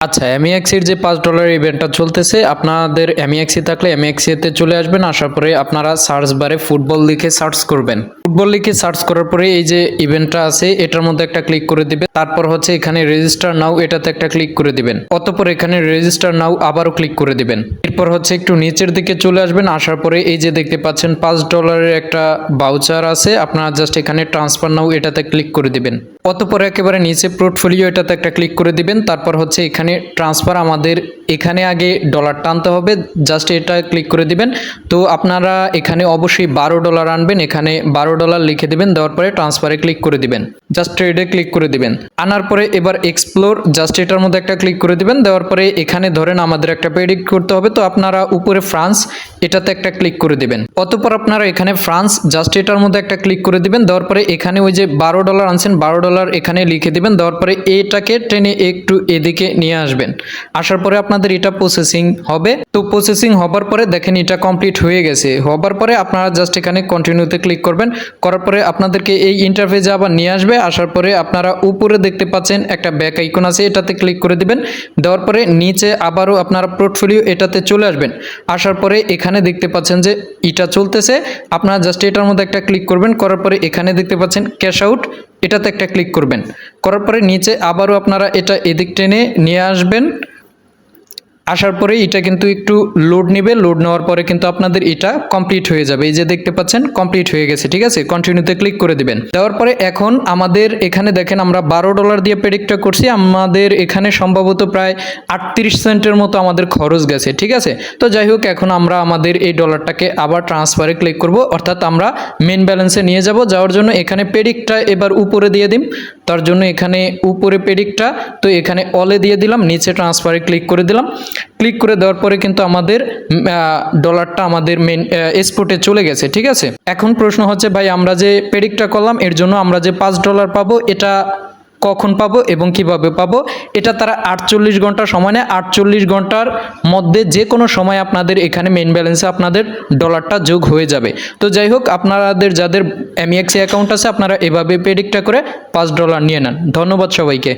আচ্ছা, এমইএক্সির যে $5 ইভেন্টটা চলতেছে, আপনাদের এমইএক্সি থাকলে এমইএক্সিতে চলে আসবেন। আসার পরে আপনারা সার্চ বারে ফুটবল লিখে সার্চ করবেন। ফুটবল লিখে সার্চ করার পরে এই যে ইভেন্টটা আছে এটার মধ্যে একটা ক্লিক করে দিবেন। তারপর হচ্ছে এখানে রেজিস্টার নাও এটাতে একটা ক্লিক করে দিবেন। অতঃপর এখানে রেজিস্টার নাও আবারও ক্লিক করে দিবেন। এরপর হচ্ছে একটু নিচের দিকে চলে আসবেন। আসার পরে এই যে দেখতে পাচ্ছেন $5 একটা ভাউচার আছে, আপনারা জাস্ট এখানে ট্রান্সফার নাও এটাতে ক্লিক করে দিবেন। অতঃপর একেবারে নিচে পোর্টফোলিও এটাতে একটা ক্লিক করে দিবেন। তারপর হচ্ছে এখানে ট্রান্সফার, আমাদের এখানে আগে ডলার টানতে হবে, জাস্ট এটা ক্লিক করে দিবেন। তো আপনারা এখানে অবশ্যই $12 আনবেন, এখানে $12 লিখে দিবেন। দেওয়ার পরে ট্রান্সফারে ক্লিক করে দিবেন, জাস্ট ট্রেডে ক্লিক করে দিবেন। আনার পরে এবার এক্সপ্লোর, জাস্ট এটার মধ্যে একটা ক্লিক করে দিবেন। দেওয়ার পরে এখানে ধরেন আমাদের একটা প্রেডিক্ট করতে হবে, তো আপনারা উপরে ফ্রান্স এটাতে একটা ক্লিক করে দিবেন। অতঃপর আপনারা এখানে ফ্রান্স জাস্ট এটার মধ্যে একটা ক্লিক করে দিবেন। দেওয়ার পরে এখানে ওই যে $12 আনছেন, $12 এখানে লিখে দিবেন। দেওয়ার পরে এটাকে টেনে একটু এদিকে নিয়ে আসবেন। আসার পরে আপনাদের এটা প্রসেসিং হবে। তো প্রসেসিং হবার পরে দেখেন এটা কমপ্লিট হয়ে গেছে। হবার পরে আপনারা জাস্ট এখানে কন্টিনিউতে ক্লিক করবেন। করার পরে আপনাদেরকে এই ইন্টারফেসে আবার নিয়ে আসবে। আসার পরে আপনারা উপরে দেখতে পাচ্ছেন একটা ব্যাক আইকন আছে, এটাতে ক্লিক করে দিবেন। দেওয়ার পরে নিচে আবারও আপনারা পোর্টফোলিও এটাতে চলে আসবেন। আসার পরে এখানে দেখতে পাচ্ছেন যে এটা চলতেছে, আপনারা জাস্ট এটার মধ্যে একটা ক্লিক করবেন। করার পরে এখানে দেখতে পাচ্ছেন ক্যাশ আউট, এটাতে একটা ক্লিক করবেন। করার পরে নিচে আবারও আপনারা এটা এদিক টেনে নিয়ে আসবেন। আসার পরে এটা কিন্তু একটু লোড নেবে, লোড নেওয়ার পরে কিন্তু আপনাদের এটা কমপ্লিট হয়ে যাবে। এই যে দেখতে পাচ্ছেন কমপ্লিট হয়ে গেছে, ঠিক আছে। কন্টিনিউতে ক্লিক করে দিবেন। দেওয়ার পরে এখন আমাদের এখানে দেখেন আমরা $12 দিয়ে প্রেডিক্টটা করছি, আমাদের এখানে সম্ভবত প্রায় 38 সেন্টের মতো আমাদের খরচ গেছে, ঠিক আছে। তো যাই হোক, এখন আমরা আমাদের এই ডলারটাকে আবার ট্রান্সফারে ক্লিক করব, অর্থাৎ আমরা মেন ব্যালেন্সে নিয়ে যাব। যাওয়ার জন্য এখানে প্রেডিক্টটা এবার উপরে দিয়ে দিন, তার জন্য এখানে উপরে প্রেডিক্টটা, তো এখানে অলে দিয়ে দিলাম, নিচে ট্রান্সফারে ক্লিক করে দিলাম। ক্লিক করে দেওয়ার পরে কিন্তু আমাদের ডলারটা আমাদের মেন এক্সপোর্টে চলে গেছে, ঠিক আছে। এখন প্রশ্ন হচ্ছে ভাই, আমরা যে প্রেডিক্টটা করলাম এর জন্য আমরা যে $5 পাবো এটা কখন পাবো এবং কিভাবে পাবো? এটা তারা 48 ঘন্টা সময় নেয়। 48 ঘন্টার মধ্যে যে কোনো সময় আপনাদের এখানে মেন ব্যালেন্সে আপনাদের ডলারটা যোগ হয়ে যাবে। তো যাই হোক, আপনাদের যাদের এমইএক্সি অ্যাকাউন্ট আছে আপনারা এভাবে প্রেডিক্টটা করে $5 নিয়ে নেন। ধন্যবাদ সবাইকে।